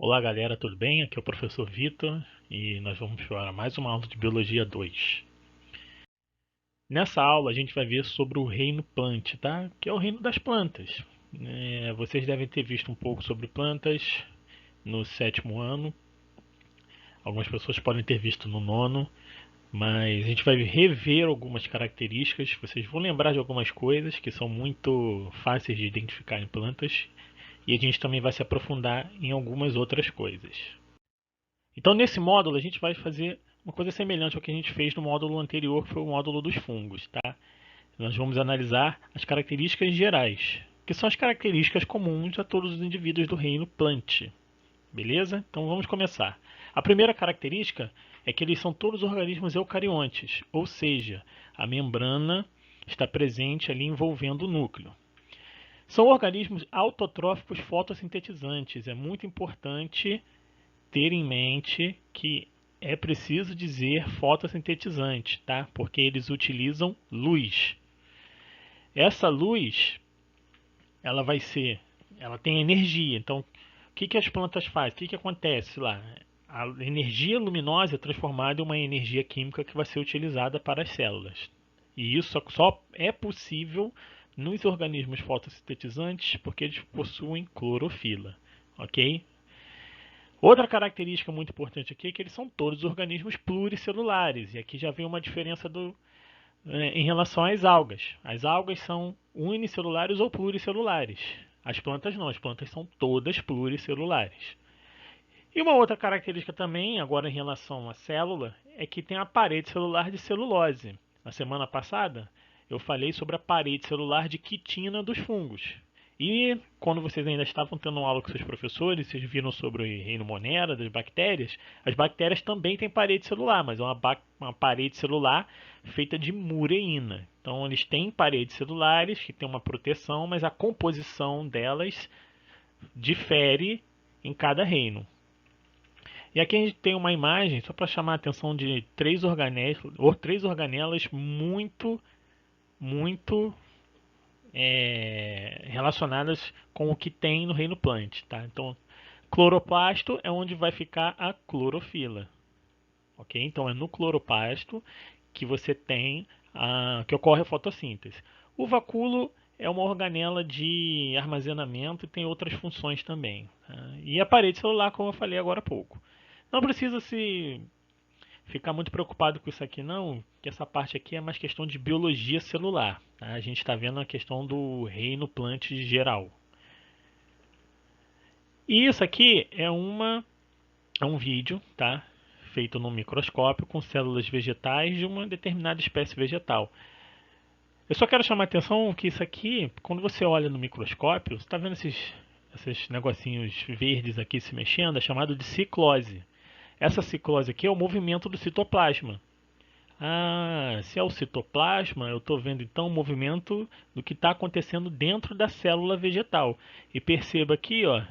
Olá galera, tudo bem? Aqui é o professor Vitor e nós vamos para mais uma aula de Biologia 2. Nessa aula a gente vai ver sobre o reino plant, tá? Que é o reino das plantas. Vocês devem ter visto um pouco sobre plantas no sétimo ano, algumas pessoas podem ter visto no nono, mas a gente vai rever algumas características. Vocês vão lembrar de algumas coisas que são muito fáceis de identificar em plantas e a gente também vai se aprofundar em algumas outras coisas. Então, nesse módulo, a gente vai fazer uma coisa semelhante ao que a gente fez no módulo anterior, que foi o módulo dos fungos. Tá? Nós vamos analisar as características gerais, que são as características comuns a todos os indivíduos do reino plant. Beleza? Então vamos começar. A primeira característica é que eles são todos organismos eucariontes, ou seja, a membrana está presente ali envolvendo o núcleo. São organismos autotróficos fotossintetizantes. É muito importante ter em mente que é preciso dizer fotossintetizante, tá? Porque eles utilizam luz. Essa luz, ela tem energia. Então, o que as plantas fazem? O que acontece lá? A energia luminosa é transformada em uma energia química que vai ser utilizada para as células. E isso só é possível nos organismos fotossintetizantes porque eles possuem clorofila, ok? Outra característica muito importante aqui é que eles são todos organismos pluricelulares. E aqui já vem uma diferença em relação às algas. As algas são unicelulares ou pluricelulares. As plantas não, as plantas são todas pluricelulares. E uma outra característica também, agora em relação à célula, é que tem a parede celular de celulose. Na semana passada, eu falei sobre a parede celular de quitina dos fungos. E quando vocês ainda estavam tendo aula com seus professores, vocês viram sobre o reino Monera, das bactérias, as bactérias também têm parede celular, mas é uma parede celular feita de mureína. Então eles têm paredes celulares que têm uma proteção, mas a composição delas difere em cada reino. E aqui a gente tem uma imagem, só para chamar a atenção de três organelas muito relacionadas com o que tem no reino plant. Tá? Então, cloroplasto é onde vai ficar a clorofila. Ok? Então, é no cloroplasto que você tem que ocorre a fotossíntese. O vacúolo é uma organela de armazenamento e tem outras funções também. Tá? E a parede celular, como eu falei agora há pouco. Não precisa se ficar muito preocupado com isso aqui não, que essa parte aqui é mais questão de biologia celular. Tá? A gente está vendo a questão do reino plant geral. E isso aqui é um vídeo, tá? Feito no microscópio com células vegetais de uma determinada espécie vegetal. Eu só quero chamar a atenção que isso aqui, quando você olha no microscópio, você está vendo esses negocinhos verdes aqui se mexendo, é chamado de ciclose. Essa ciclose aqui é o movimento do citoplasma. Ah, se é o citoplasma, eu estou vendo então o movimento do que está acontecendo dentro da célula vegetal. E perceba aqui, ó,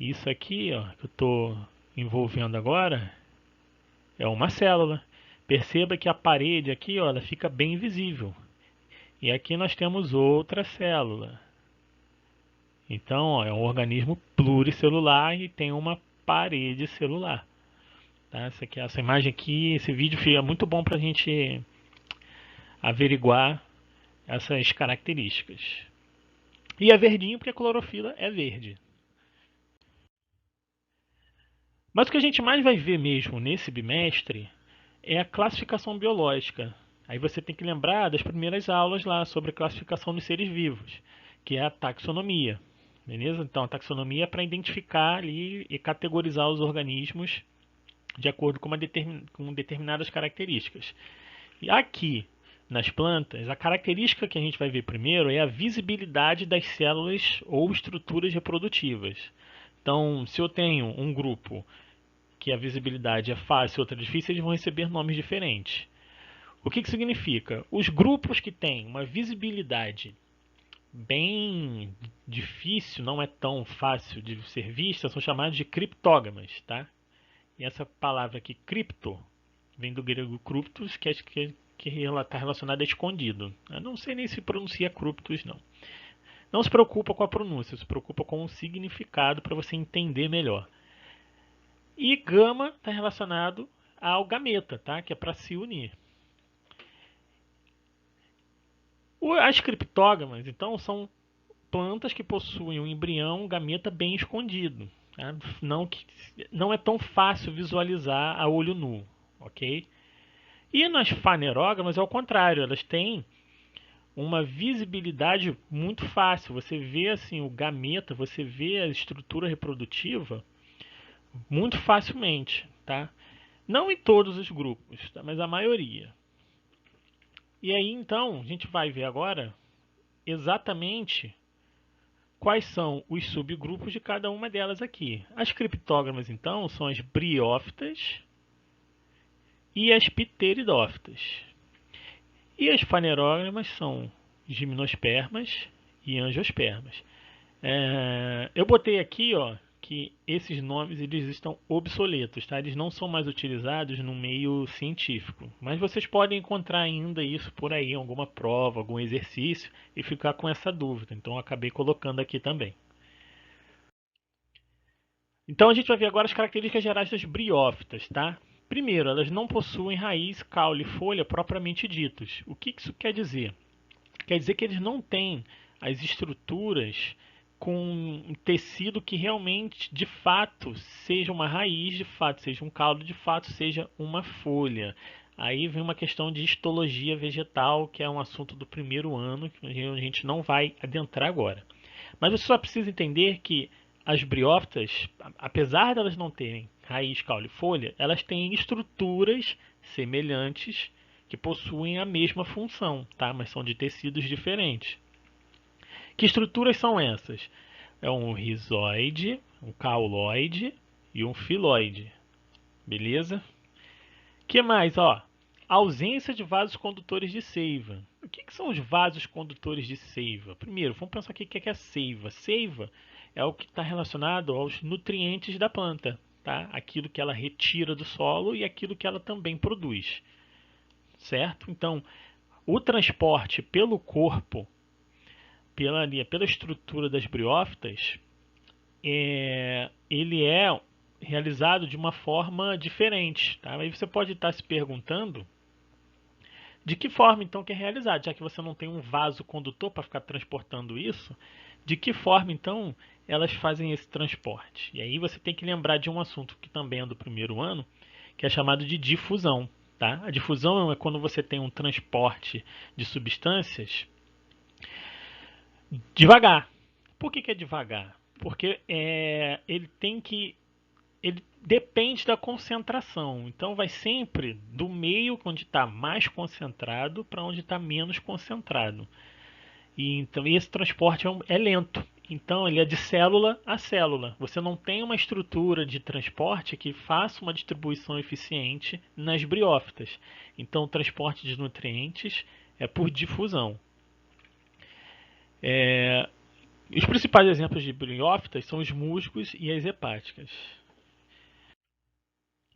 isso aqui, ó, que eu estou envolvendo agora, é uma célula. Perceba que a parede aqui, ó, ela fica bem visível. E aqui nós temos outra célula. Então, ó, é um organismo pluricelular e tem uma parede celular. Tá? Essa imagem aqui, esse vídeo fica muito bom para a gente averiguar essas características. E é verdinho porque a clorofila é verde. Mas o que a gente mais vai ver mesmo nesse bimestre é a classificação biológica. Aí você tem que lembrar das primeiras aulas lá sobre a classificação dos seres vivos, que é a taxonomia. Beleza? Então, a taxonomia é para identificar ali e categorizar os organismos de acordo com determinadas características. E aqui, nas plantas, a característica que a gente vai ver primeiro é a visibilidade das células ou estruturas reprodutivas. Então, se eu tenho um grupo que a visibilidade é fácil e outra difícil, eles vão receber nomes diferentes. O que significa? Os grupos que têm uma visibilidade bem difícil, não é tão fácil de ser vista, são chamados de criptógamas. Tá? E essa palavra aqui, cripto, vem do grego cruptus, que está relacionado a escondido. Eu não sei nem se pronuncia cruptus, não. Não se preocupa com a pronúncia, se preocupa com o significado para você entender melhor. E gama está relacionado ao gameta, tá? Que é para se unir. As criptógamas, então, são plantas que possuem um embrião, um gameta bem escondido. Tá? Não é tão fácil visualizar a olho nu, ok? E nas fanerógamas é o contrário, elas têm uma visibilidade muito fácil. Você vê assim o gameta, você vê a estrutura reprodutiva muito facilmente, tá? Não em todos os grupos, tá? Mas a maioria. E aí então a gente vai ver agora exatamente quais são os subgrupos de cada uma delas aqui. As criptógamas então são as briófitas e as pteridófitas. E as fanerógamas são gimnospermas e angiospermas. Eu botei aqui, ó, que esses nomes eles estão obsoletos, tá? Eles não são mais utilizados no meio científico. Mas vocês podem encontrar ainda isso por aí em alguma prova, algum exercício e ficar com essa dúvida. Então eu acabei colocando aqui também. Então a gente vai ver agora as características gerais das briófitas, tá? Primeiro, elas não possuem raiz, caule e folha propriamente ditos. O que isso quer dizer? Quer dizer que eles não têm as estruturas com um tecido que realmente, de fato, seja uma raiz, de fato, seja um caule, de fato, seja uma folha. Aí vem uma questão de histologia vegetal, que é um assunto do primeiro ano, que a gente não vai adentrar agora. Mas você só precisa entender que as briófitas, apesar de elas não terem raiz, caule e folha, elas têm estruturas semelhantes que possuem a mesma função, tá? Mas são de tecidos diferentes. Que estruturas são essas? É um rizoide, um cauloide e um filoide. Beleza? Que mais? Ó, ausência de vasos condutores de seiva. O que são os vasos condutores de seiva? Primeiro, vamos pensar o que é a seiva. Seiva é o que está relacionado aos nutrientes da planta, tá? Aquilo que ela retira do solo e aquilo que ela também produz, certo? Então, o transporte pelo corpo, pela estrutura das briófitas, ele é realizado de uma forma diferente, tá? Aí você pode estar se perguntando de que forma então que é realizado, já que você não tem um vaso condutor para ficar transportando isso, de que forma então elas fazem esse transporte? E aí você tem que lembrar de um assunto que também é do primeiro ano, que é chamado de difusão. Tá? A difusão é quando você tem um transporte de substâncias devagar. Por que é devagar? Porque ele depende da concentração. Então vai sempre do meio onde está mais concentrado para onde está menos concentrado. E então esse transporte é lento. Então ele é de célula a célula. Você não tem uma estrutura de transporte que faça uma distribuição eficiente nas briófitas. Então o transporte de nutrientes é por difusão. Os principais exemplos de briófitas são os musgos e as hepáticas.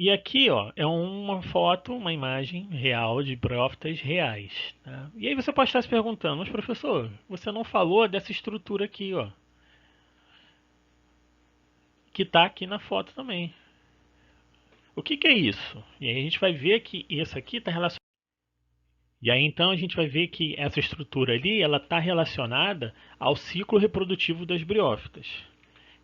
E aqui, ó, é uma foto, uma imagem real de briófitas reais. Tá? E aí você pode estar se perguntando, mas professor, você não falou dessa estrutura aqui, ó, que está aqui na foto também. O que é isso? E aí a gente vai ver que isso aqui está relacionado. E aí então a gente vai ver que essa estrutura ali, ela está relacionada ao ciclo reprodutivo das briófitas.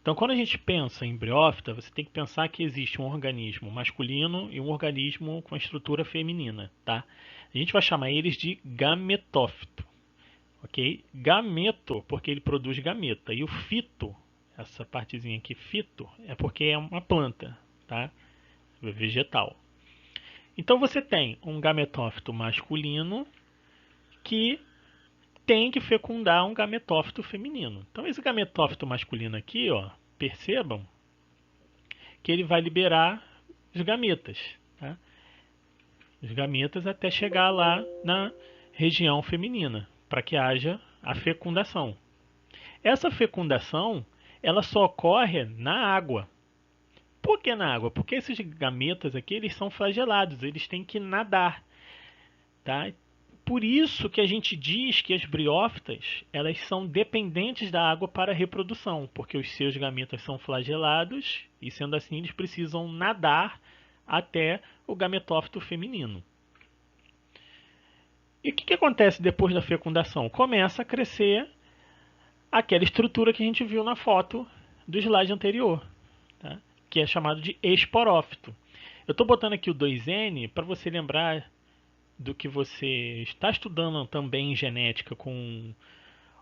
Então, quando a gente pensa em briófita, você tem que pensar que existe um organismo masculino e um organismo com estrutura feminina, tá? A gente vai chamar eles de gametófito, ok? Gameto, porque ele produz gameta, e o fito, essa partezinha aqui, fito, é porque é uma planta, tá? Vegetal. Então, você tem um gametófito masculino que tem que fecundar um gametófito feminino. Então esse gametófito masculino aqui, ó, percebam que ele vai liberar os gametas, tá? Os gametas até chegar lá na região feminina, para que haja a fecundação. Essa fecundação, ela só ocorre na água. Por que na água? Porque esses gametas aqui, eles são flagelados, eles têm que nadar, tá? Por isso que a gente diz que as briófitas elas são dependentes da água para a reprodução, porque os seus gametas são flagelados e, sendo assim, eles precisam nadar até o gametófito feminino. E o que acontece depois da fecundação? Começa a crescer aquela estrutura que a gente viu na foto do slide anterior, tá? Que é chamado de esporófito. Eu estou botando aqui o 2N para você lembrar do que você está estudando também em genética com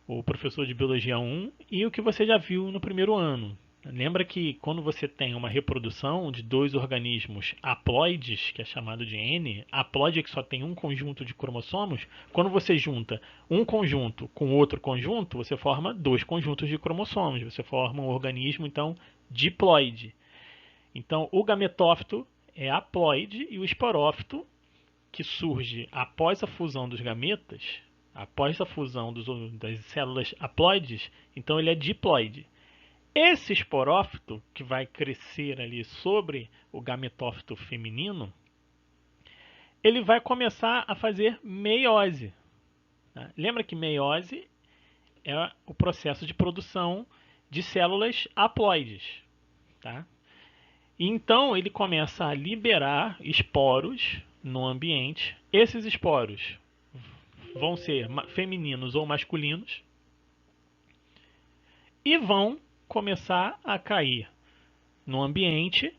o professor de biologia 1 e o que você já viu no primeiro ano. Lembra que quando você tem uma reprodução de dois organismos haploides, que é chamado de N, haploide é que só tem um conjunto de cromossomos, quando você junta um conjunto com outro conjunto, você forma dois conjuntos de cromossomos, você forma um organismo, então, diploide. Então, o gametófito é haploide e o esporófito, que surge após a fusão dos gametas, após a fusão das células haploides, então ele é diploide. Esse esporófito, que vai crescer ali sobre o gametófito feminino, ele vai começar a fazer meiose. Tá? Lembra que meiose é o processo de produção de células haploides. Tá? E então ele começa a liberar esporos no ambiente. Esses esporos vão ser femininos ou masculinos e vão começar a cair no ambiente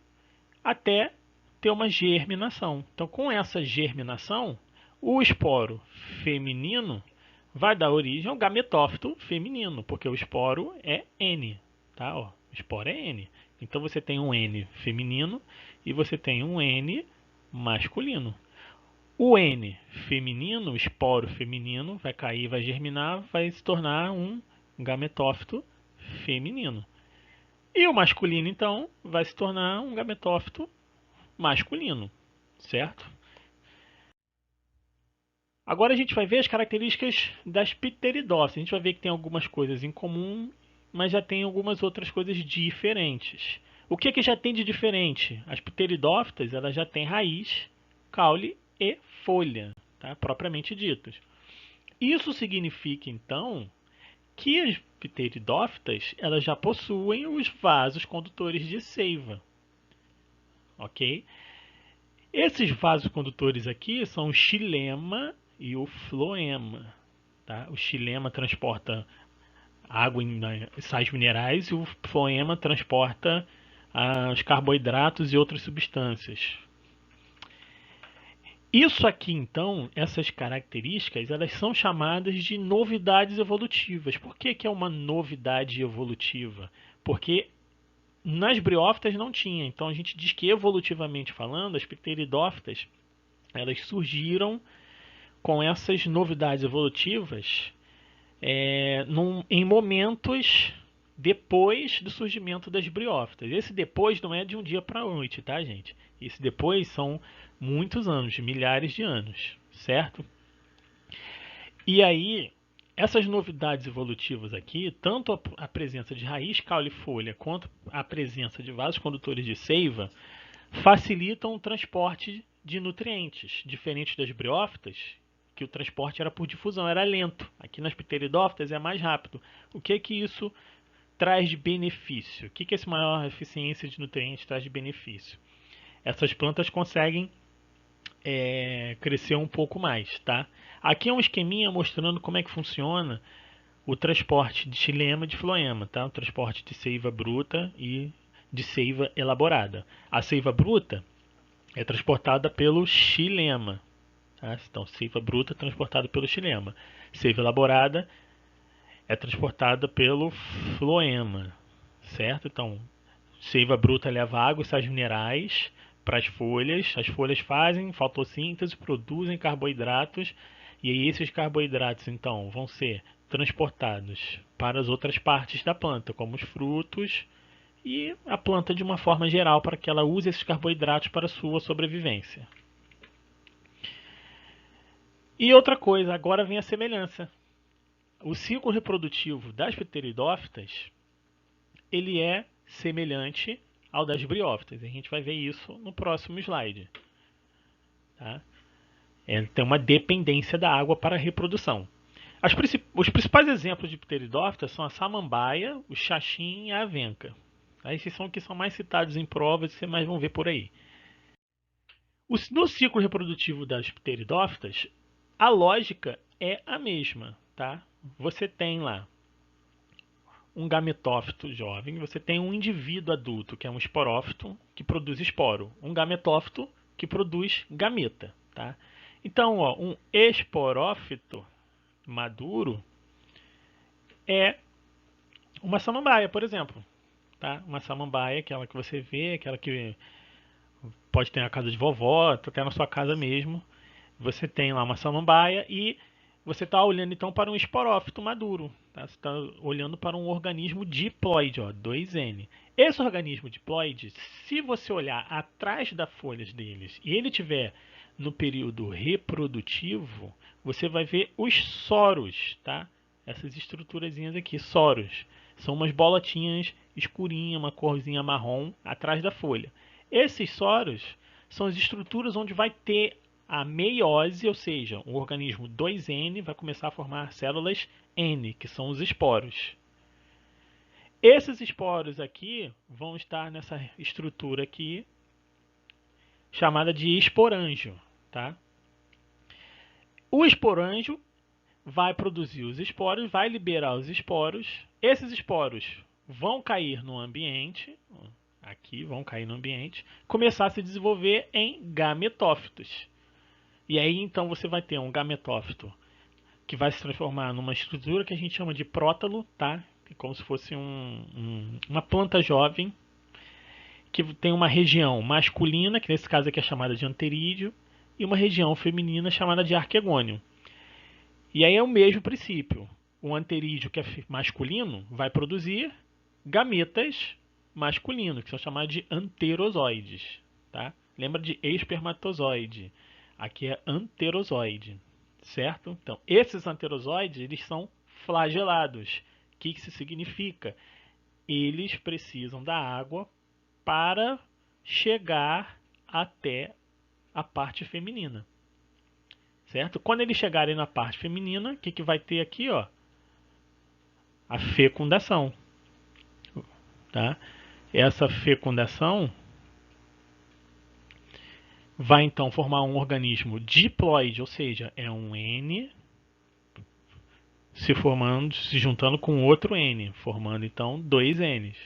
até ter uma germinação. Então, com essa germinação, o esporo feminino vai dar origem ao gametófito feminino, porque o esporo é N, tá? Ó, o esporo é N. Então você tem um N feminino e você tem um N masculino. O N feminino, o esporo feminino, vai cair, vai germinar, vai se tornar um gametófito feminino. E o masculino, então, vai se tornar um gametófito masculino, certo? Agora a gente vai ver as características das pteridófitas. A gente vai ver que tem algumas coisas em comum, mas já tem algumas outras coisas diferentes. O que já tem de diferente? As pteridófitas elas já têm raiz, caule e folha, tá? Propriamente ditas. Isso significa, então, que as pteridófitas elas já possuem os vasos condutores de seiva, ok? Esses vasos condutores aqui são o xilema e o floema. Tá? O xilema transporta água e sais minerais e o floema transporta os carboidratos e outras substâncias. Isso aqui, então, essas características, elas são chamadas de novidades evolutivas. Por que é uma novidade evolutiva? Porque nas briófitas não tinha. Então a gente diz que evolutivamente falando, as pteridófitas elas surgiram com essas novidades evolutivas em momentos depois do surgimento das briófitas. Esse depois não é de um dia para a noite, tá, gente? Esse depois são muitos anos, milhares de anos, certo? E aí, essas novidades evolutivas aqui, tanto a presença de raiz, caule e folha, quanto a presença de vasos condutores de seiva, facilitam o transporte de nutrientes, diferente das briófitas, que o transporte era por difusão, era lento. Aqui nas pteridófitas é mais rápido. O que isso traz de benefício? O que essa maior eficiência de nutrientes traz de benefício? Essas plantas conseguem crescer um pouco mais, tá? Aqui é um esqueminha mostrando como é que funciona o transporte de xilema e de floema, tá? O transporte de seiva bruta e de seiva elaborada. A seiva bruta é transportada pelo xilema, tá? Então, seiva bruta é transportada pelo xilema. Seiva elaborada é transportada pelo floema, certo? Então, seiva bruta leva água e sais minerais para as folhas fazem fotossíntese, produzem carboidratos, e aí esses carboidratos então vão ser transportados para as outras partes da planta, como os frutos e a planta de uma forma geral, para que ela use esses carboidratos para a sua sobrevivência. E outra coisa, agora vem a semelhança. O ciclo reprodutivo das pteridófitas ele é semelhante ao das briófitas. A gente vai ver isso no próximo slide. Tá? Tem uma dependência da água para a reprodução. Os principais exemplos de pteridófitas são a samambaia, o xaxim e a avenca. Esses são os que são mais citados em provas e vocês mais vão ver por aí. No ciclo reprodutivo das pteridófitas, a lógica é a mesma, tá? Você tem lá um gametófito jovem, você tem um indivíduo adulto, que é um esporófito, que produz esporo. Um gametófito, que produz gameta, tá? Então, ó, um esporófito maduro é uma samambaia, por exemplo. Tá? Uma samambaia, aquela que você vê, aquela que pode ter na casa de vovó, até na sua casa mesmo. Você tem lá uma samambaia e você está olhando então para um esporófito maduro. Tá? Você está olhando para um organismo diploide, ó, 2N. Esse organismo diploide, se você olhar atrás das folhas deles e ele tiver no período reprodutivo, você vai ver os soros, tá? Essas estruturazinhas aqui, soros. São umas bolotinhas escurinhas, uma corzinha marrom atrás da folha. Esses soros são as estruturas onde vai ter a meiose, ou seja, o organismo 2N vai começar a formar células N, que são os esporos. Esses esporos aqui vão estar nessa estrutura aqui, chamada de esporângio. Tá? O esporângio vai produzir os esporos, vai liberar os esporos. Esses esporos vão cair no ambiente, aqui vão cair no ambiente, começar a se desenvolver em gametófitos. E aí então você vai ter um gametófito que vai se transformar numa estrutura que a gente chama de prótalo, tá? Como se fosse uma planta jovem que tem uma região masculina, que nesse caso aqui é chamada de anterídeo, e uma região feminina chamada de arquegônio. E aí é o mesmo princípio. O anterídeo, que é masculino, vai produzir gametas masculinos, que são chamados de anterozoides. Tá? Lembra de espermatozoide. Aqui é anterozoide. Certo? Então, esses anterozoides, eles são flagelados. O que isso significa? Eles precisam da água para chegar até a parte feminina. Certo? Quando eles chegarem na parte feminina, o que vai ter aqui? Ó? A fecundação. Tá? Essa fecundação vai então formar um organismo diploide, ou seja, é um N se juntando com outro N, formando então dois Ns.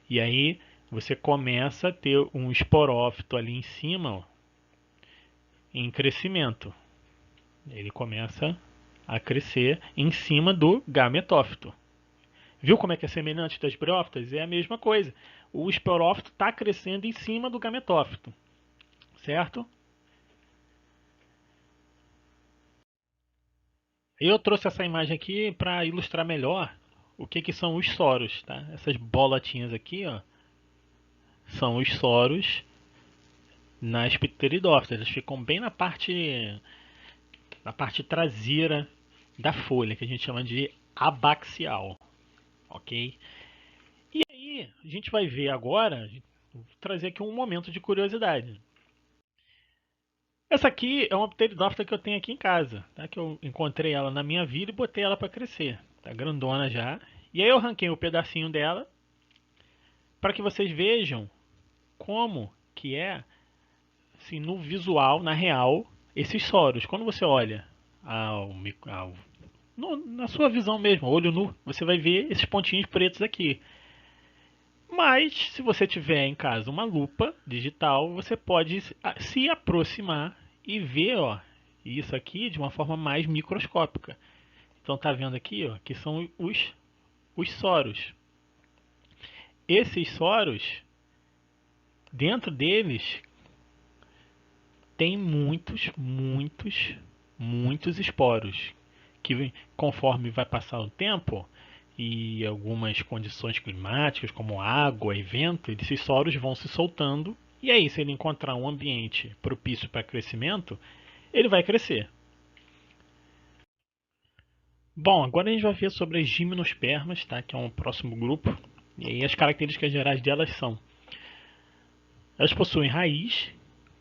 E aí você começa a ter um esporófito ali em cima, ó, em crescimento. Ele começa a crescer em cima do gametófito. Viu como é que é semelhante das briófitas? É a mesma coisa. O esporófito está crescendo em cima do gametófito. Certo? Eu trouxe essa imagem aqui para ilustrar melhor o que são os soros. Tá? Essas bolotinhas aqui, ó, são os soros nas pteridófitas. Eles ficam bem na parte traseira da folha, que a gente chama de abaxial. Ok? E aí, a gente vai ver agora, vou trazer aqui um momento de curiosidade. Essa aqui é uma pteridófita que eu tenho aqui em casa, tá? Que eu encontrei ela na minha vida e botei ela para crescer. Tá grandona já. E aí eu arranquei um pedacinho dela para que vocês vejam como que é, assim, no visual, na real, esses soros. Quando você olha na sua visão mesmo, olho nu, você vai ver esses pontinhos pretos aqui. Mas, se você tiver em casa uma lupa digital, você pode se aproximar e ver, ó, isso aqui de uma forma mais microscópica. Então, tá vendo aqui, ó, que são os soros. Esses soros, dentro deles, tem muitos esporos que, conforme vai passar o tempo e algumas condições climáticas, como água e vento, esses soros vão se soltando. E aí, se ele encontrar um ambiente propício para crescimento, ele vai crescer. Bom, agora a gente vai ver sobre as gimnospermas, tá? Que é um próximo grupo. E aí as características gerais delas são: elas possuem raiz,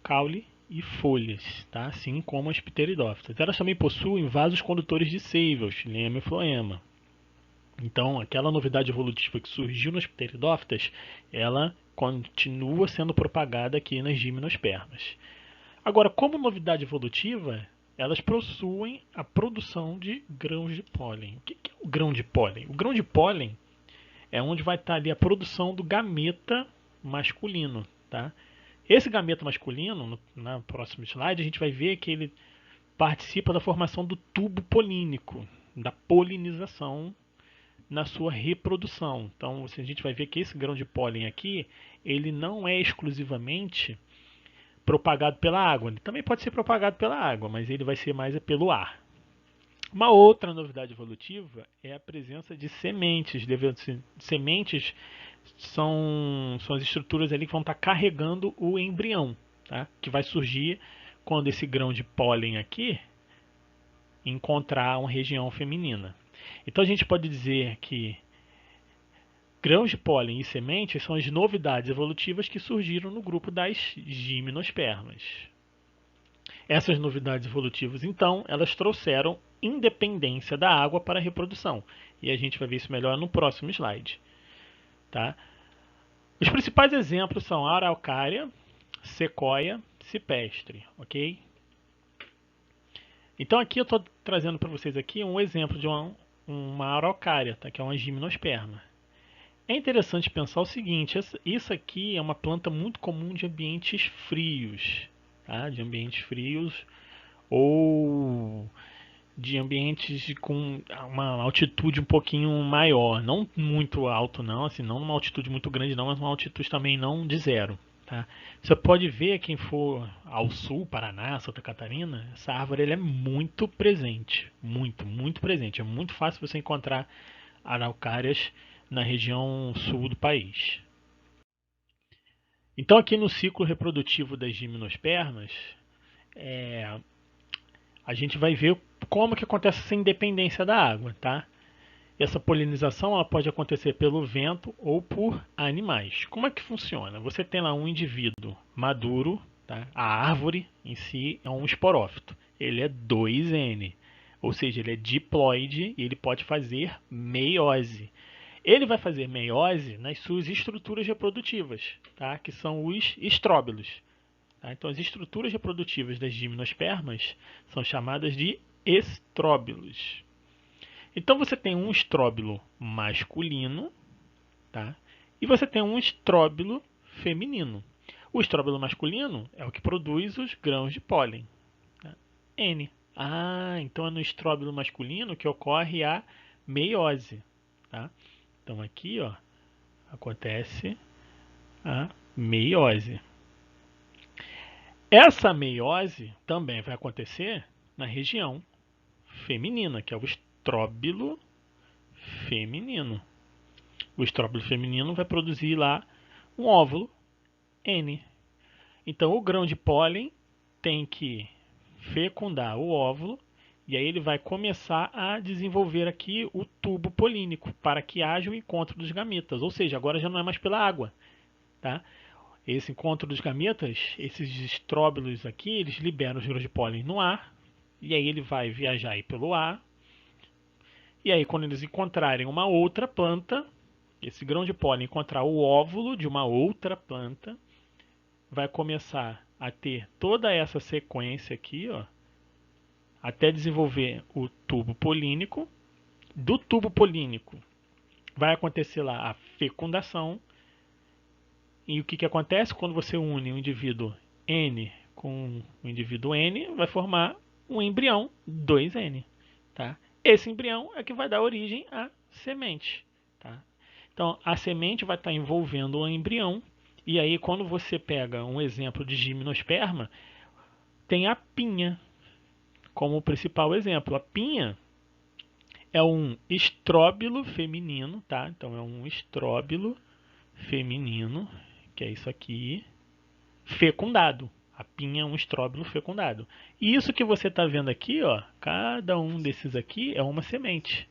caule e folhas, tá? Assim como as pteridófitas. Elas também possuem vasos condutores de seivas, lema e floema. Então, aquela novidade evolutiva que surgiu nas pteridófitas, ela continua sendo propagada aqui nas gimnospermas. Agora, como novidade evolutiva, elas possuem a produção de grãos de pólen. O que é o grão de pólen? O grão de pólen é onde vai estar ali a produção do gameta masculino, tá? Esse gameta masculino, no próximo slide, a gente vai ver que ele participa da formação do tubo polínico, da polinização na sua reprodução. Então, a gente vai ver que esse grão de pólen aqui, ele não é exclusivamente propagado pela água. Ele também pode ser propagado pela água, mas ele vai ser mais pelo ar. Uma outra novidade evolutiva é a presença de sementes. Sementes são as estruturas ali que vão estar carregando o embrião, tá? Que vai surgir quando esse grão de pólen aqui encontrar uma região feminina. Então a gente pode dizer que grãos de pólen e sementes são as novidades evolutivas que surgiram no grupo das gimnospermas. Essas novidades evolutivas, então, elas trouxeram independência da água para a reprodução. E a gente vai ver isso melhor no próximo slide. Tá? Os principais exemplos são a araucária, sequoia, cipestre, ok? Então aqui eu estou trazendo para vocês aqui um exemplo de uma araucária, tá? Que é uma gimnosperma. É interessante pensar o seguinte, isso aqui é uma planta muito comum de ambientes frios, tá? De ambientes frios ou de ambientes com uma altitude um pouquinho maior, não muito alto não, assim, não uma altitude muito grande não, mas uma altitude também não de zero. Tá? Você pode ver, quem for ao sul, Paraná, Santa Catarina, essa árvore ela é muito presente, muito presente. É muito fácil você encontrar araucárias na região sul do país. Então aqui no ciclo reprodutivo das gimnospermas, a gente vai ver como que acontece essa independência da água, tá? Essa polinização ela pode acontecer pelo vento ou por animais. Como é que funciona? Você tem lá um indivíduo maduro, tá? A árvore em si é um esporófito. Ele é 2N, ou seja, ele é diploide e ele pode fazer meiose. Ele vai fazer meiose nas suas estruturas reprodutivas, tá? Que são os estróbilos. Tá? Então, as estruturas reprodutivas das gimnospermas são chamadas de estróbilos. Então, você tem um estróbilo masculino, tá? E você tem um estróbilo feminino. O estróbilo masculino é o que produz os grãos de pólen, tá? N. Então é no estróbilo masculino que ocorre a meiose, tá? Então aqui, ó, acontece a meiose. Essa meiose também vai acontecer na região feminina, que é o estróbilo feminino. O estróbilo feminino vai produzir lá um óvulo N. Então o grão de pólen tem que fecundar o óvulo e aí ele vai começar a desenvolver aqui o tubo polínico para que haja o encontro dos gametas. Ou seja, agora já não é mais pela água, tá? Esse encontro dos gametas, esses estróbilos aqui, eles liberam os grãos de pólen no ar, e aí ele vai viajar aí pelo ar, e aí quando eles encontrarem uma outra planta, esse grão de pólen encontrar o óvulo de uma outra planta, vai começar a ter toda essa sequência aqui, ó, até desenvolver o tubo polínico. Do tubo polínico vai acontecer lá a fecundação. E o que acontece quando você une um indivíduo N com um indivíduo N? Vai formar um embrião 2N. Tá? Esse embrião é que vai dar origem à semente. Tá? Então, a semente vai estar envolvendo o embrião. E aí, quando você pega um exemplo de gimnosperma, tem a pinha como principal exemplo. A pinha é um estróbilo feminino, tá? Então, é um estróbilo feminino, que é isso aqui, fecundado. A pinha é um estróbilo fecundado. E isso que você está vendo aqui, ó, cada um desses aqui é uma semente.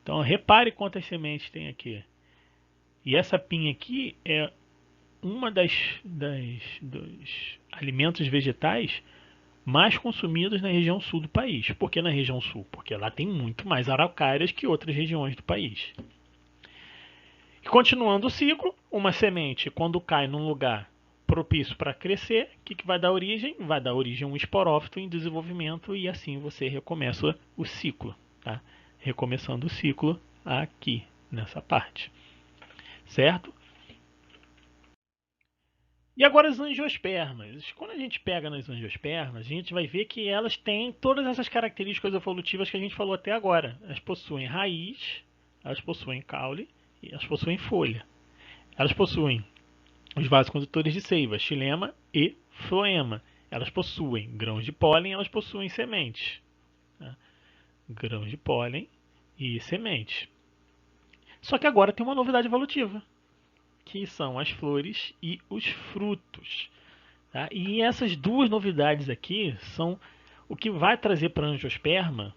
Então, repare quantas sementes tem aqui. E essa pinha aqui é uma dos alimentos vegetais mais consumidos na região sul do país. Por que na região sul? Porque lá tem muito mais araucárias que outras regiões do país. E continuando o ciclo, uma semente, quando cai num lugar propício para crescer, o que vai dar origem? Vai dar origem a um esporófito em desenvolvimento e assim você recomeça o ciclo. Tá? Recomeçando o ciclo aqui, nessa parte. Certo? E agora as angiospermas. Quando a gente pega nas angiospermas, a gente vai ver que elas têm todas essas características evolutivas que a gente falou até agora. Elas possuem raiz, elas possuem caule e elas possuem folha. Elas possuem os vasocondutores de seiva, xilema e floema. Elas possuem grãos de pólen, elas possuem sementes. Tá? Grãos de pólen e sementes. Só que agora tem uma novidade evolutiva, que são as flores e os frutos. Tá? E essas duas novidades aqui são o que vai trazer para a angiosperma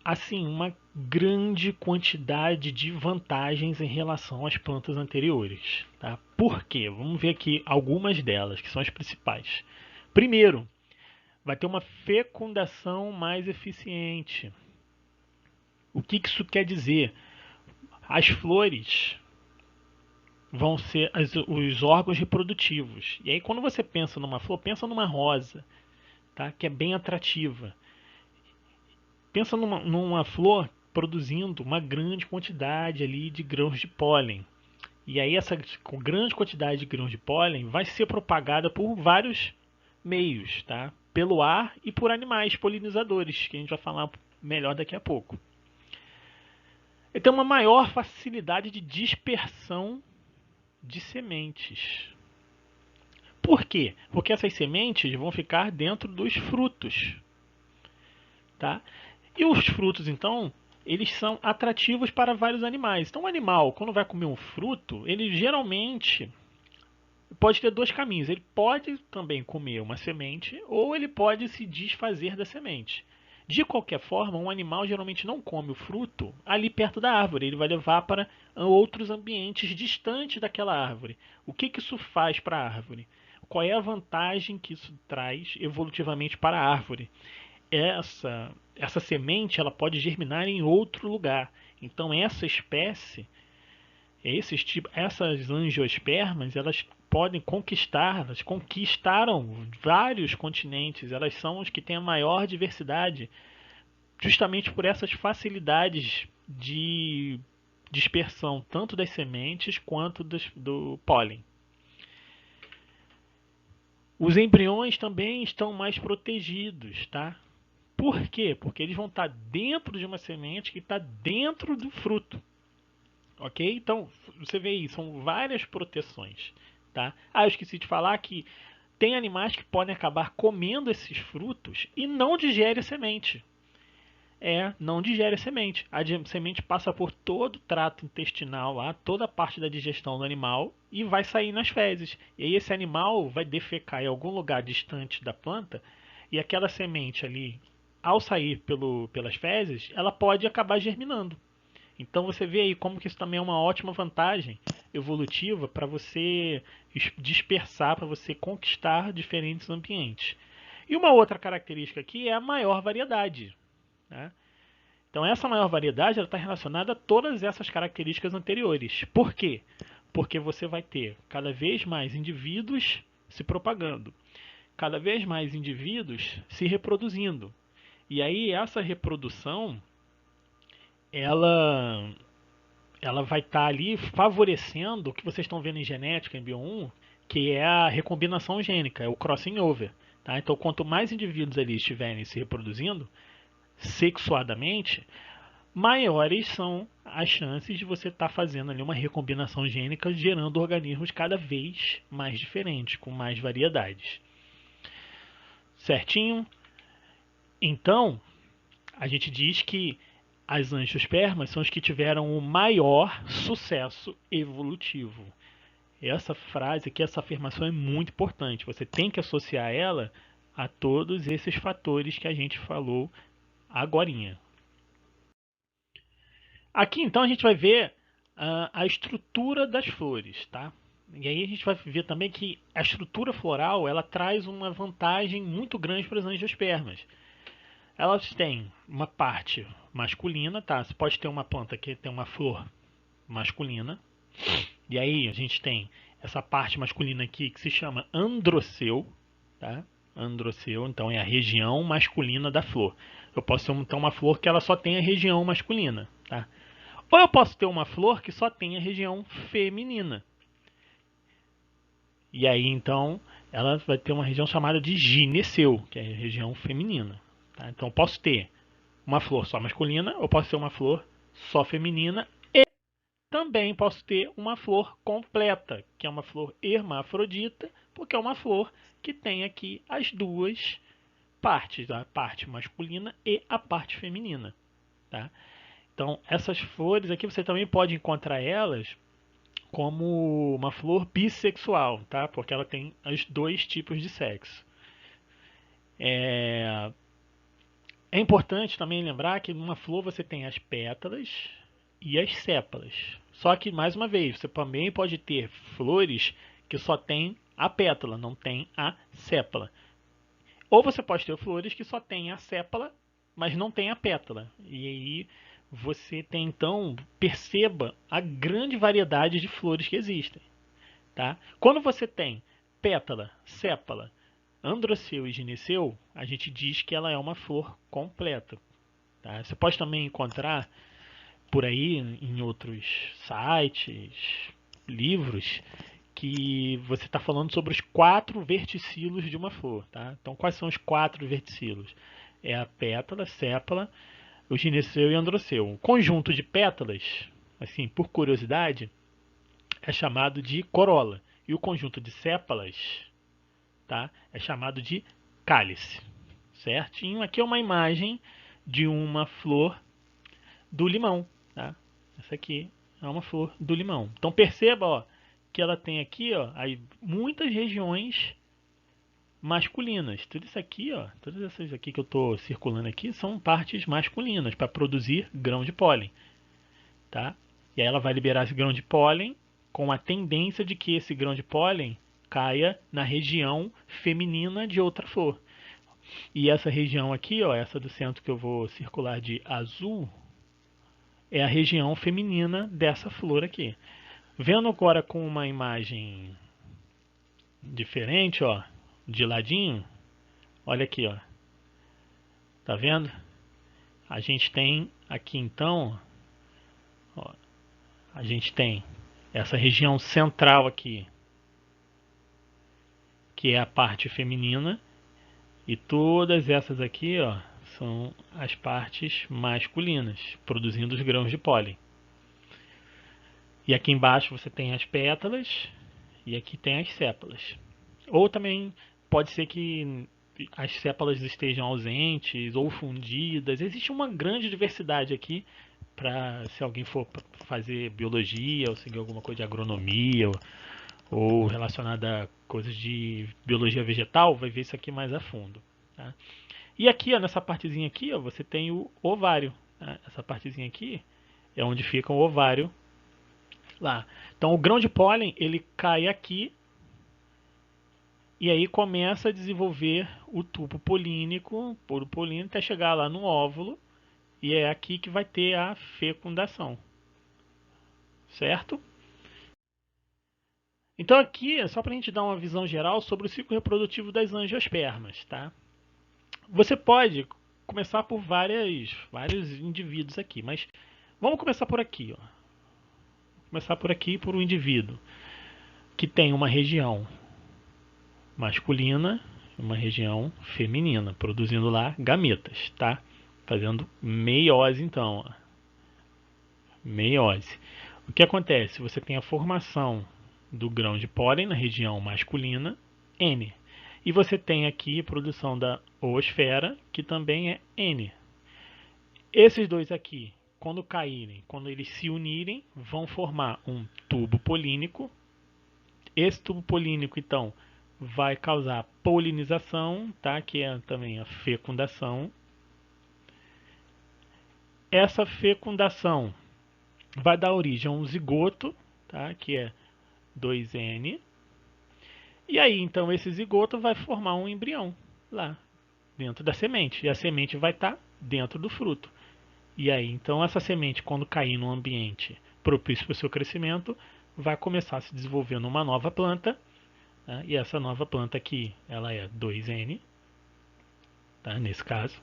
assim, uma grande quantidade de vantagens em relação às plantas anteriores. Tá? Por quê? Vamos ver aqui algumas delas, que são as principais. Primeiro, vai ter uma fecundação mais eficiente. O que isso quer dizer? As flores vão ser os órgãos reprodutivos. E aí, quando você pensa numa flor, pensa numa rosa, tá? Que é bem atrativa. Pensa numa flor produzindo uma grande quantidade ali de grãos de pólen. E aí essa grande quantidade de grãos de pólen vai ser propagada por vários meios, tá? Pelo ar e por animais polinizadores, que a gente vai falar melhor daqui a pouco. E tem uma maior facilidade de dispersão de sementes. Por quê? Porque essas sementes vão ficar dentro dos frutos, tá? E os frutos, então, eles são atrativos para vários animais. Então, o animal, quando vai comer um fruto, ele geralmente pode ter dois caminhos. Ele pode também comer uma semente ou ele pode se desfazer da semente. De qualquer forma, um animal geralmente não come o fruto ali perto da árvore. Ele vai levar para outros ambientes distantes daquela árvore. O que isso faz para a árvore? Qual é a vantagem que isso traz evolutivamente para a árvore? Essa semente ela pode germinar em outro lugar. Então essa espécie, essas angiospermas, elas podem conquistar, elas conquistaram vários continentes. Elas são os que têm a maior diversidade, justamente por essas facilidades de dispersão tanto das sementes quanto do pólen. Os embriões também estão mais protegidos, tá? Por quê? Porque eles vão estar dentro de uma semente que está dentro do fruto. Ok? Então, você vê aí, são várias proteções. Tá? Eu esqueci de falar que tem animais que podem acabar comendo esses frutos e não digerem a semente. Não digere a semente. A semente passa por todo o trato intestinal lá, toda a parte da digestão do animal e vai sair nas fezes. E aí esse animal vai defecar em algum lugar distante da planta e aquela semente ali, ao sair pelas fezes, ela pode acabar germinando. Então você vê aí como que isso também é uma ótima vantagem evolutiva para você dispersar, para você conquistar diferentes ambientes. E uma outra característica aqui é a maior variedade. Né? Então essa maior variedade está relacionada a todas essas características anteriores. Por quê? Porque você vai ter cada vez mais indivíduos se propagando, cada vez mais indivíduos se reproduzindo. E aí essa reprodução, ela vai estar ali favorecendo o que vocês estão vendo em genética, em Bio1, que é a recombinação gênica, é o crossing over. Tá? Então quanto mais indivíduos ali estiverem se reproduzindo sexuadamente, maiores são as chances de você estar fazendo ali uma recombinação gênica, gerando organismos cada vez mais diferentes, com mais variedades. Certinho? Então, a gente diz que as angiospermas são os que tiveram o maior sucesso evolutivo. Essa frase aqui, essa afirmação é muito importante. Você tem que associar ela a todos esses fatores que a gente falou agorinha. Aqui então a gente vai ver a estrutura das flores, tá? E aí a gente vai ver também que a estrutura floral ela traz uma vantagem muito grande para as angiospermas. Elas têm uma parte masculina, tá? Você pode ter uma planta que tem uma flor masculina. E aí a gente tem essa parte masculina aqui que se chama androceu, tá? Androceu, então é a região masculina da flor. Eu posso ter então uma flor que ela só tem a região masculina, tá? Ou eu posso ter uma flor que só tem a região feminina. E aí então ela vai ter uma região chamada de gineceu, que é a região feminina. Tá? Então eu posso ter uma flor só masculina, ou posso ter uma flor só feminina, e também posso ter uma flor completa, que é uma flor hermafrodita, porque é uma flor que tem aqui as duas partes, a parte masculina e a parte feminina. Tá? Então essas flores aqui você também pode encontrar elas como uma flor bissexual, tá? Porque ela tem os dois tipos de sexo. É importante também lembrar que numa flor você tem as pétalas e as sépalas. Só que, mais uma vez, você também pode ter flores que só tem a pétala, não tem a sépala. Ou você pode ter flores que só tem a sépala, mas não tem a pétala. E aí você tem, então, perceba a grande variedade de flores que existem. Tá? Quando você tem pétala, sépala, androceu e gineceu, a gente diz que ela é uma flor completa. Tá? Você pode também encontrar por aí em outros sites, livros, que você está falando sobre os 4 verticilos de uma flor. Tá? Então, quais são os 4 verticilos? É a pétala, sépala, o gineceu e o androceu. O conjunto de pétalas, assim, por curiosidade, é chamado de corola. E o conjunto de sépalas, tá, é chamado de cálice. Certinho? Aqui é uma imagem de uma flor do limão. Tá? Essa aqui é uma flor do limão. Então perceba, ó, que ela tem aqui, ó, aí muitas regiões masculinas. Tudo isso aqui, ó, todas essas aqui que eu estou circulando aqui são partes masculinas para produzir grão de pólen. Tá? E aí ela vai liberar esse grão de pólen com a tendência de que esse grão de pólen caia na região feminina de outra flor. E essa região aqui, ó, essa do centro que eu vou circular de azul, é a região feminina dessa flor aqui. Vendo agora com uma imagem diferente, ó, de ladinho, olha aqui, ó. Tá vendo? A gente tem aqui então, ó, a gente tem essa região central aqui, que é a parte feminina, e todas essas aqui, ó, são as partes masculinas, produzindo os grãos de pólen. E aqui embaixo você tem as pétalas e aqui tem as sépalas. Ou também pode ser que as sépalas estejam ausentes ou fundidas. Existe uma grande diversidade aqui para se alguém for fazer biologia ou seguir alguma coisa de agronomia ou relacionada a coisas de biologia vegetal, vai ver isso aqui mais a fundo. Tá? E aqui, ó, nessa partezinha aqui, ó, você tem o ovário. Tá? Essa partezinha aqui é onde fica o ovário lá. Então o grão de pólen ele cai aqui e aí começa a desenvolver o tubo polínico, poro polínico, até chegar lá no óvulo e é aqui que vai ter a fecundação, certo? Então aqui é só para a gente dar uma visão geral sobre o ciclo reprodutivo das angiospermas, tá? Você pode começar por vários indivíduos aqui, mas vamos começar por aqui, ó. Começar por aqui por um indivíduo que tem uma região masculina e uma região feminina, produzindo lá gametas, tá? Fazendo meiose então, ó. Meiose. O que acontece? Você tem a formação do grão de pólen na região masculina, N. E você tem aqui a produção da oosfera, que também é N. Esses dois aqui, quando caírem, quando eles se unirem, vão formar um tubo polínico. Esse tubo polínico, então, vai causar polinização, tá? Que é também a fecundação. Essa fecundação vai dar origem a um zigoto, tá? Que é 2N. E aí, então, esse zigoto vai formar um embrião lá dentro da semente. E a semente vai estar dentro do fruto. E aí, então, essa semente, quando cair num ambiente propício para o seu crescimento, vai começar a se desenvolver numa nova planta. Né? E essa nova planta aqui, ela é 2N, tá? Nesse caso.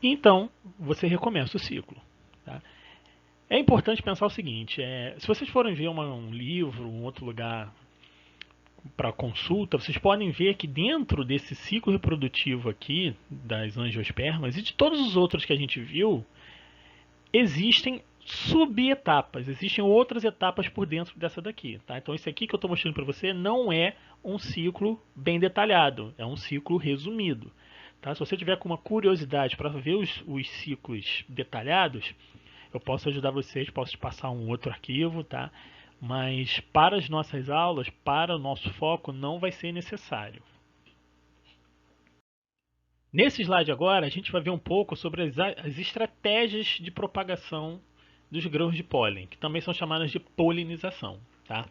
E então, você recomeça o ciclo. Tá? É importante pensar o seguinte: se vocês forem ver um livro, um outro lugar para consulta, vocês podem ver que dentro desse ciclo reprodutivo aqui das angiospermas e de todos os outros que a gente viu, existem subetapas, existem outras etapas por dentro dessa daqui. Tá? Então esse aqui que eu estou mostrando para você não é um ciclo bem detalhado, é um ciclo resumido. Tá? Se você tiver com uma curiosidade para ver os ciclos detalhados, eu posso ajudar vocês, posso te passar um outro arquivo, tá? Mas para as nossas aulas, para o nosso foco, não vai ser necessário. Nesse slide agora, a gente vai ver um pouco sobre as estratégias de propagação dos grãos de pólen, que também são chamadas de polinização. Tá?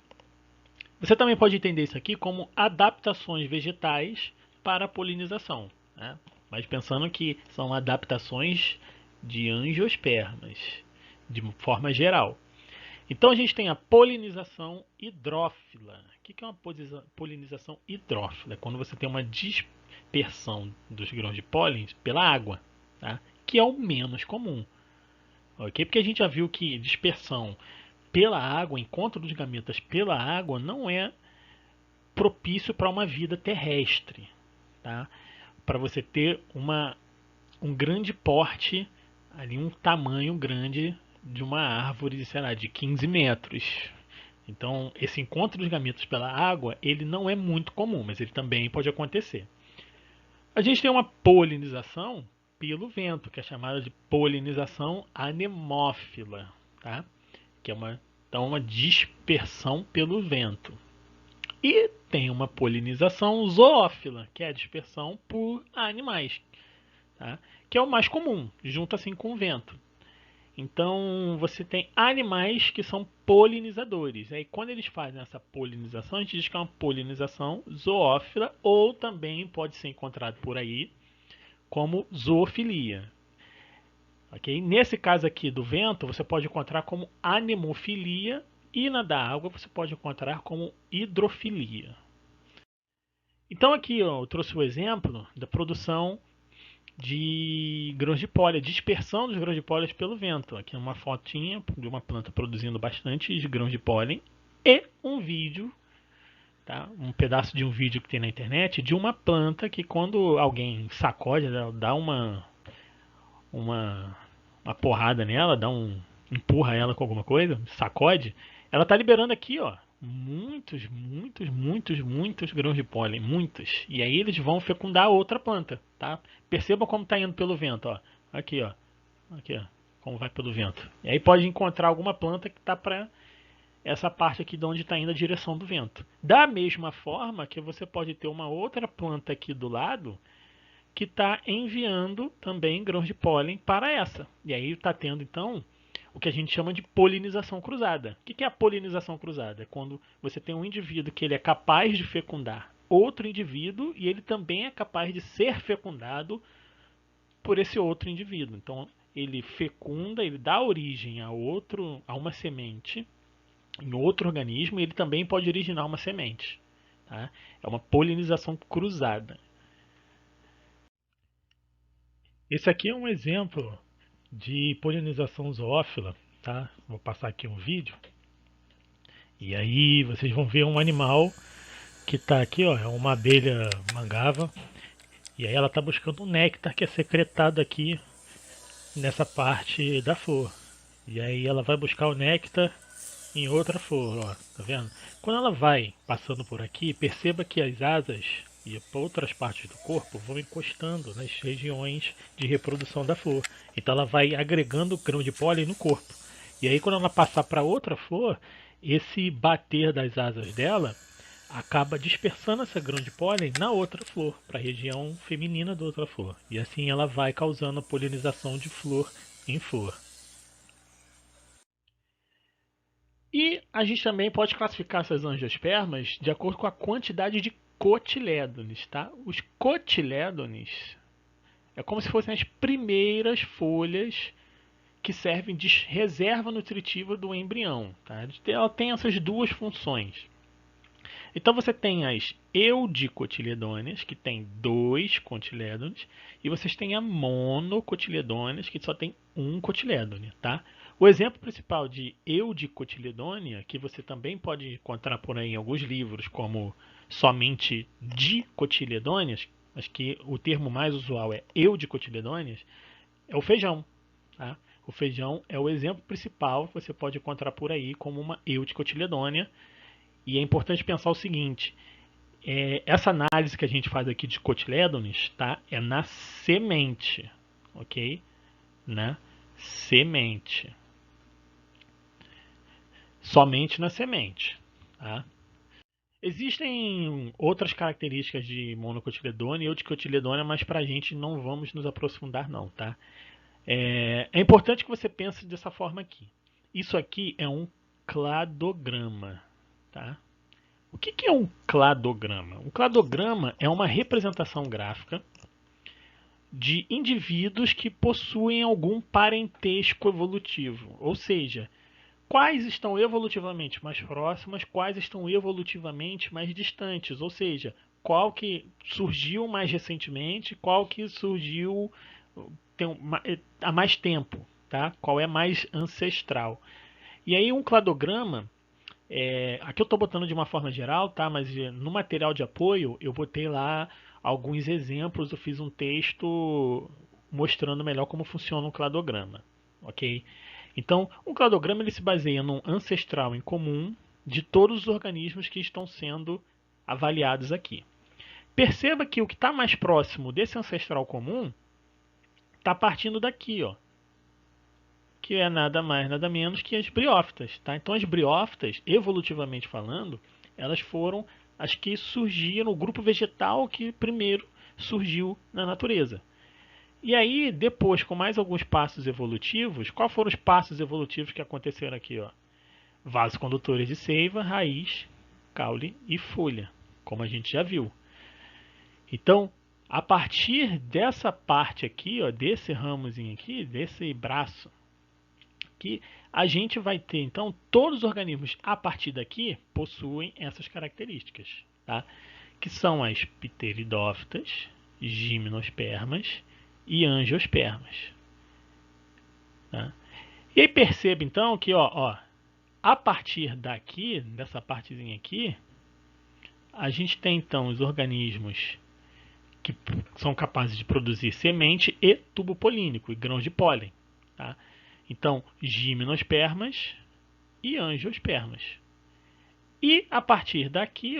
Você também pode entender isso aqui como adaptações vegetais para a polinização, né? Mas pensando que são adaptações de angiospermas, de forma geral. Então a gente tem a polinização hidrófila. O que é uma polinização hidrófila? É quando você tem uma dispersão dos grãos de pólen pela água, tá? Que é o menos comum. Okay? Porque a gente já viu que dispersão pela água, encontro dos gametas pela água, não é propício para uma vida terrestre. Tá? Para você ter um grande porte, ali um tamanho grande de uma árvore, sei lá, de 15 metros. Então, esse encontro dos gametas pela água, ele não é muito comum, mas ele também pode acontecer. A gente tem uma polinização pelo vento, que é chamada de polinização anemófila, tá? Que é uma dispersão pelo vento. E tem uma polinização zoófila, que é a dispersão por animais, tá? Que é o mais comum, junto assim com o vento. Então você tem animais que são polinizadores. Aí quando eles fazem essa polinização, a gente diz que é uma polinização zoófila ou também pode ser encontrado por aí como zoofilia. Okay? Nesse caso aqui do vento, você pode encontrar como anemofilia e na da água você pode encontrar como hidrofilia. Então aqui ó, eu trouxe o exemplo da produção de grãos de pólen, dispersão dos grãos de pólen pelo vento. Aqui é uma fotinha de uma planta produzindo bastante grãos de pólen e um vídeo, tá? Um pedaço de um vídeo que tem na internet de uma planta que quando alguém sacode, dá uma porrada nela, empurra ela com alguma coisa, sacode, ela está liberando aqui, ó, muitos grãos de pólen, muitos. E aí eles vão fecundar a outra planta, tá? Percebam como está indo pelo vento, ó. Aqui, ó. Aqui, ó. Como vai pelo vento. E aí pode encontrar alguma planta que está para essa parte aqui de onde está indo a direção do vento. Da mesma forma que você pode ter uma outra planta aqui do lado que está enviando também grãos de pólen para essa. E aí está tendo então o que a gente chama de polinização cruzada. O que é a polinização cruzada? É quando você tem um indivíduo que ele é capaz de fecundar outro indivíduo e ele também é capaz de ser fecundado por esse outro indivíduo. Então ele fecunda, ele dá origem a uma semente em outro organismo e ele também pode originar uma semente. Tá? É uma polinização cruzada. Esse aqui é um exemplo de polinização zoófila, tá? Vou passar aqui um vídeo. E aí vocês vão ver um animal que está aqui, ó, é uma abelha mangava. E aí ela está buscando um néctar que é secretado aqui nessa parte da flor. E aí ela vai buscar o néctar em outra flor, ó, tá vendo? Quando ela vai passando por aqui, perceba que as asas e outras partes do corpo vão encostando nas regiões de reprodução da flor. Então ela vai agregando grão de pólen no corpo. E aí quando ela passar para outra flor, esse bater das asas dela acaba dispersando essa grão de pólen na outra flor, para a região feminina da outra flor. E assim ela vai causando a polinização de flor em flor. E a gente também pode classificar essas angiospermas de acordo com a quantidade de cotilédones, tá? Os cotilédones é como se fossem as primeiras folhas que servem de reserva nutritiva do embrião, tá? Ela tem essas duas funções. Então você tem as eudicotiledôneas, que tem dois cotilédones, e vocês têm a monocotiledôneas, que só tem um cotilédone, tá? O exemplo principal de eudicotiledônea, que você também pode encontrar por aí em alguns livros, como somente dicotiledôneas, mas que o termo mais usual é eudicotiledôneas, é o feijão, tá? O feijão é o exemplo principal que você pode encontrar por aí como uma eudicotiledônea. E é importante pensar o seguinte: essa análise que a gente faz aqui de cotilédones, tá? É na semente, ok? Na semente, somente na semente, tá? Existem outras características de monocotiledônea e eudicotiledônea, mas para a gente não vamos nos aprofundar não, tá? É importante que você pense dessa forma aqui. Isso aqui é um cladograma, tá? O que é um cladograma? Um cladograma é uma representação gráfica de indivíduos que possuem algum parentesco evolutivo, ou seja, quais estão evolutivamente mais próximas, quais estão evolutivamente mais distantes, ou seja, qual que surgiu mais recentemente, qual que surgiu há mais tempo, tá? Qual é mais ancestral. E aí um cladograma, aqui eu estou botando de uma forma geral, tá? Mas no material de apoio eu botei lá alguns exemplos, eu fiz um texto mostrando melhor como funciona um cladograma, ok? Então, um cladograma ele se baseia num ancestral em comum de todos os organismos que estão sendo avaliados aqui. Perceba que o que está mais próximo desse ancestral comum está partindo daqui, ó, que é nada mais, nada menos que as briófitas, tá? Então as briófitas, evolutivamente falando, elas foram as que surgiram, o grupo vegetal que primeiro surgiu na natureza. E aí, depois, com mais alguns passos evolutivos, quais foram os passos evolutivos que aconteceram aqui, ó? Vasos condutores de seiva, raiz, caule e folha, como a gente já viu. Então, a partir dessa parte aqui, ó, desse ramozinho aqui, desse braço, que a gente vai ter, então, todos os organismos a partir daqui possuem essas características, tá? Que são as pteridófitas, gimnospermas e angiospermas. Tá? E aí perceba, então, que a partir daqui, dessa partezinha aqui, a gente tem, então, os organismos que são capazes de produzir semente e tubo polínico, e grãos de pólen. Tá? Então, gimnospermas e angiospermas. E a partir daqui,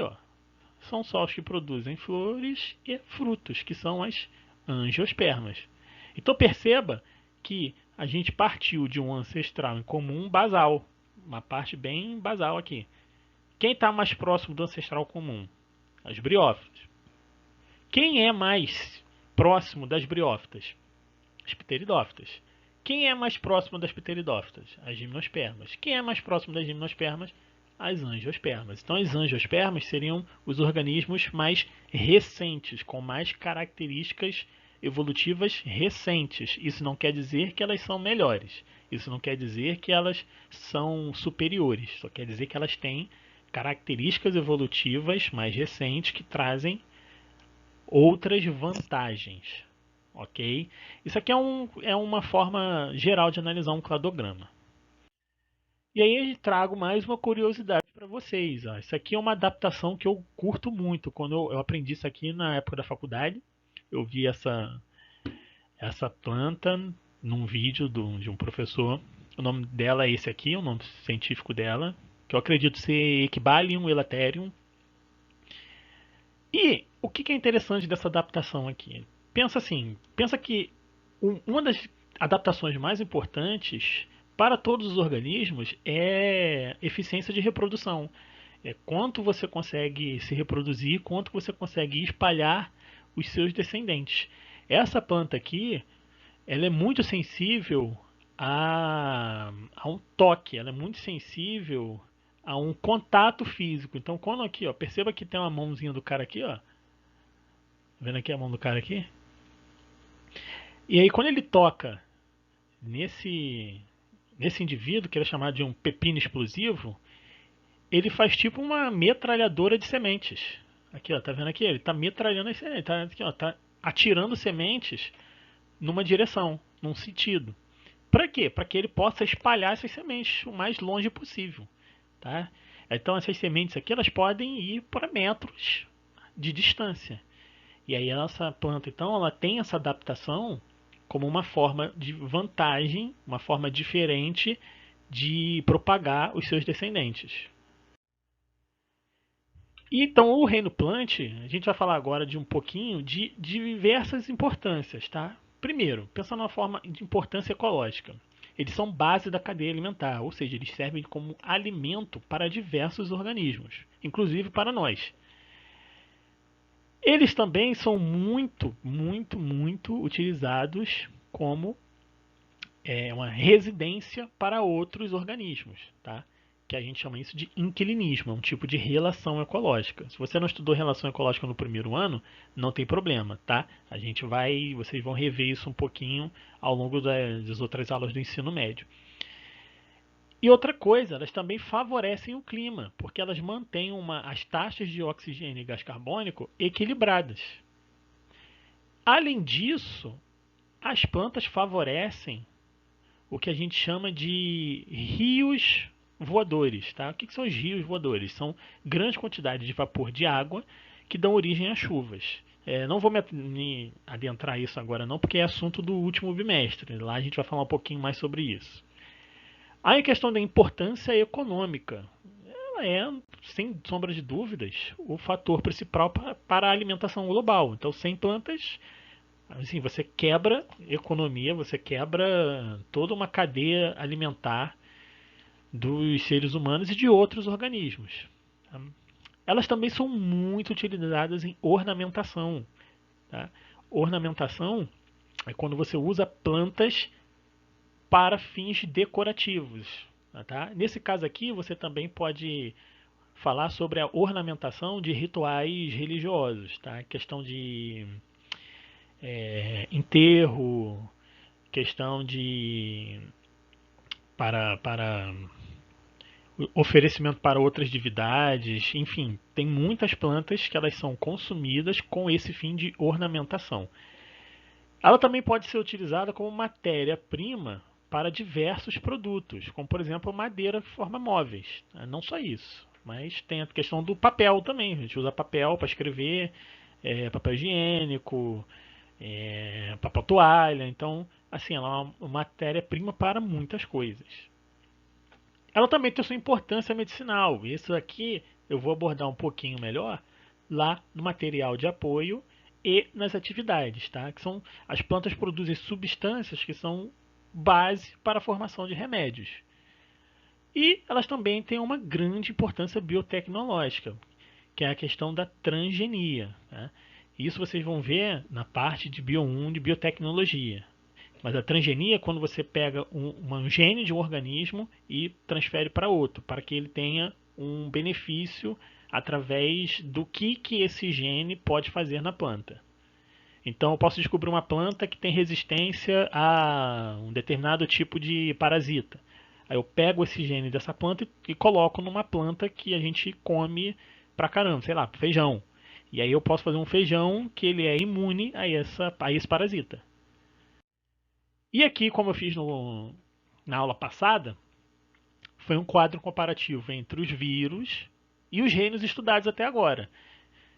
são só os que produzem flores e frutos, que são as angiospermas. Então perceba que a gente partiu de um ancestral em comum basal, uma parte bem basal aqui. Quem está mais próximo do ancestral comum? As briófitas. Quem é mais próximo das briófitas? As pteridófitas. Quem é mais próximo das pteridófitas? As gimnospermas. Quem é mais próximo das gimnospermas? As angiospermas. Então, as angiospermas seriam os organismos mais recentes, com mais características evolutivas recentes. Isso não quer dizer que elas são melhores. Isso não quer dizer que elas são superiores. Só quer dizer que elas têm características evolutivas mais recentes que trazem outras vantagens. Ok? Isso aqui é uma forma geral de analisar um cladograma. E aí eu trago mais uma curiosidade para vocês. Ó. Isso aqui é uma adaptação que eu curto muito. Quando eu aprendi isso aqui na época da faculdade, eu vi essa planta num vídeo de um professor. O nome dela é esse aqui, o nome científico dela, que eu acredito ser Equibalium elaterium. E o que é interessante dessa adaptação aqui? Pensa assim, pensa que uma das adaptações mais importantes para todos os organismos é eficiência de reprodução. É quanto você consegue se reproduzir, quanto você consegue espalhar os seus descendentes. Essa planta aqui, ela é muito sensível a um toque, ela é muito sensível a um contato físico. Então, quando aqui, ó, perceba que tem uma mãozinha do cara aqui, ó. Vendo aqui a mão do cara aqui? E aí, quando ele toca nesse indivíduo, que ele é chamado de um pepino explosivo, ele faz tipo uma metralhadora de sementes. Aqui, ó, tá vendo aqui? Ele tá metralhando as sementes, tá, aqui, ó, tá atirando sementes numa direção, num sentido. Para quê? Para que ele possa espalhar essas sementes o mais longe possível, tá? Então essas sementes aqui elas podem ir para metros de distância. E aí a nossa planta então ela tem essa adaptação como uma forma de vantagem, uma forma diferente de propagar os seus descendentes. E então o reino plant, a gente vai falar agora de um pouquinho de diversas importâncias, tá? Primeiro, pensando numa forma de importância ecológica. Eles são base da cadeia alimentar, ou seja, eles servem como alimento para diversos organismos, inclusive para nós. Eles também são muito utilizados como uma residência para outros organismos, tá? Que a gente chama isso de inquilinismo, é um tipo de relação ecológica. Se você não estudou relação ecológica no primeiro ano, não tem problema, tá? Vocês vão rever isso um pouquinho ao longo das outras aulas do ensino médio. E outra coisa, elas também favorecem o clima, porque elas mantêm as taxas de oxigênio e gás carbônico equilibradas. Além disso, as plantas favorecem o que a gente chama de rios voadores. Tá? O que são os rios voadores? São grandes quantidades de vapor de água que dão origem a chuvas. Não vou me adentrar isso agora não, porque é assunto do último bimestre. Lá a gente vai falar um pouquinho mais sobre isso. Aí a questão da importância econômica. Ela é, sem sombra de dúvidas, o fator principal para a alimentação global. Então, sem plantas, assim, você quebra economia, você quebra toda uma cadeia alimentar dos seres humanos e de outros organismos. Elas também são muito utilizadas em ornamentação. Tá? Ornamentação é quando você usa plantas para fins decorativos. Tá? Nesse caso aqui, você também pode falar sobre a ornamentação de rituais religiosos, tá? Questão de enterro, questão de para oferecimento para outras divindades, enfim, tem muitas plantas que elas são consumidas com esse fim de ornamentação. Ela também pode ser utilizada como matéria-prima para diversos produtos, como por exemplo madeira que forma móveis. Não só isso, mas tem a questão do papel também. A gente usa papel para escrever, papel higiênico, papel toalha. Então, assim, ela é uma matéria-prima para muitas coisas. Ela também tem sua importância medicinal. Isso aqui eu vou abordar um pouquinho melhor lá no material de apoio e nas atividades, tá? Que são as plantas produzem substâncias que são base para a formação de remédios. E elas também têm uma grande importância biotecnológica, que é a questão da transgenia. Tá? Isso vocês vão ver na parte de Bio1 de biotecnologia. Mas a transgenia é quando você pega um gene de um organismo e transfere para outro, para que ele tenha um benefício através do que esse gene pode fazer na planta. Então eu posso descobrir uma planta que tem resistência a um determinado tipo de parasita. Aí eu pego esse gene dessa planta e coloco numa planta que a gente come pra caramba, sei lá, feijão. E aí eu posso fazer um feijão que ele é imune a esse parasita. E aqui, como eu fiz na aula passada, foi um quadro comparativo entre os vírus e os reinos estudados até agora.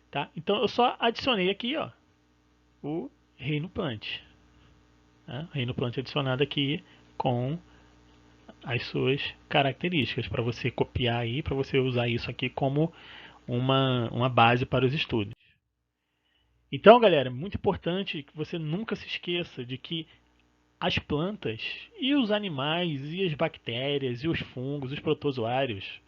Tá? Então eu só adicionei aqui ó, o reino plant. Tá? Reino plant adicionado aqui com as suas características para você copiar aí, para você usar isso aqui como uma base para os estudos. Então, galera, é muito importante que você nunca se esqueça de que as plantas e os animais e as bactérias e os fungos, os protozoários,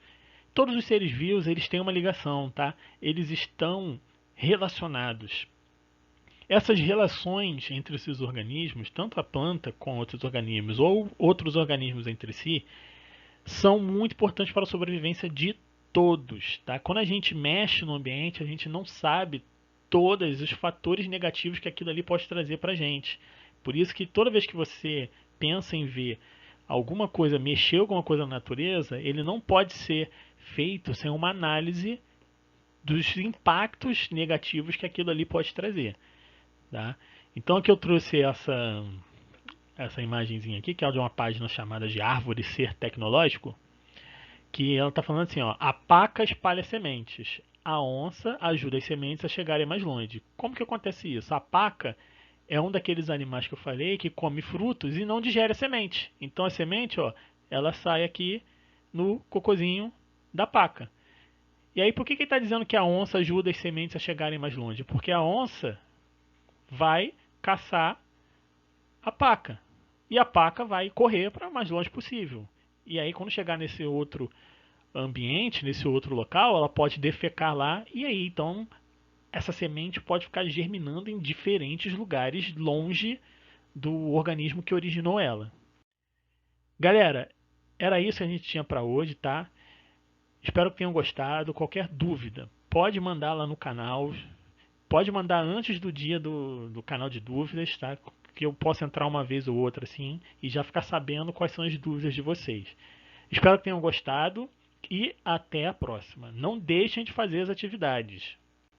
todos os seres vivos, eles têm uma ligação, tá? Eles estão relacionados. essas relações entre esses organismos, tanto a planta com outros organismos ou outros organismos entre si, são muito importantes para a sobrevivência de todos. Tá? Quando a gente mexe no ambiente, a gente não sabe todos os fatores negativos que aquilo ali pode trazer para a gente. Por isso que toda vez que você pensa em ver alguma coisa, mexer alguma coisa na natureza, ele não pode ser feito sem uma análise dos impactos negativos que aquilo ali pode trazer. Tá? Então aqui eu trouxe essa imagenzinha aqui, que é de uma página chamada de Árvore Ser Tecnológico, que ela está falando assim, ó, a paca espalha sementes, a onça ajuda as sementes a chegarem mais longe. Como que acontece isso? A paca é um daqueles animais que eu falei que come frutos e não digere a semente. Então a semente, ó, ela sai aqui no cocozinho da paca. E aí por que ele está dizendo que a onça ajuda as sementes a chegarem mais longe? Porque a onça vai caçar a paca. E a paca vai correr para o mais longe possível. E aí quando chegar nesse outro ambiente, nesse outro local, ela pode defecar lá e aí então essa semente pode ficar germinando em diferentes lugares longe do organismo que originou ela. Galera, era isso que a gente tinha para hoje, tá? Espero que tenham gostado. Qualquer dúvida, pode mandar lá no canal. Pode mandar antes do dia do canal de dúvidas, tá? Que eu possa entrar uma vez ou outra assim e já ficar sabendo quais são as dúvidas de vocês. Espero que tenham gostado e até a próxima. Não deixem de fazer as atividades.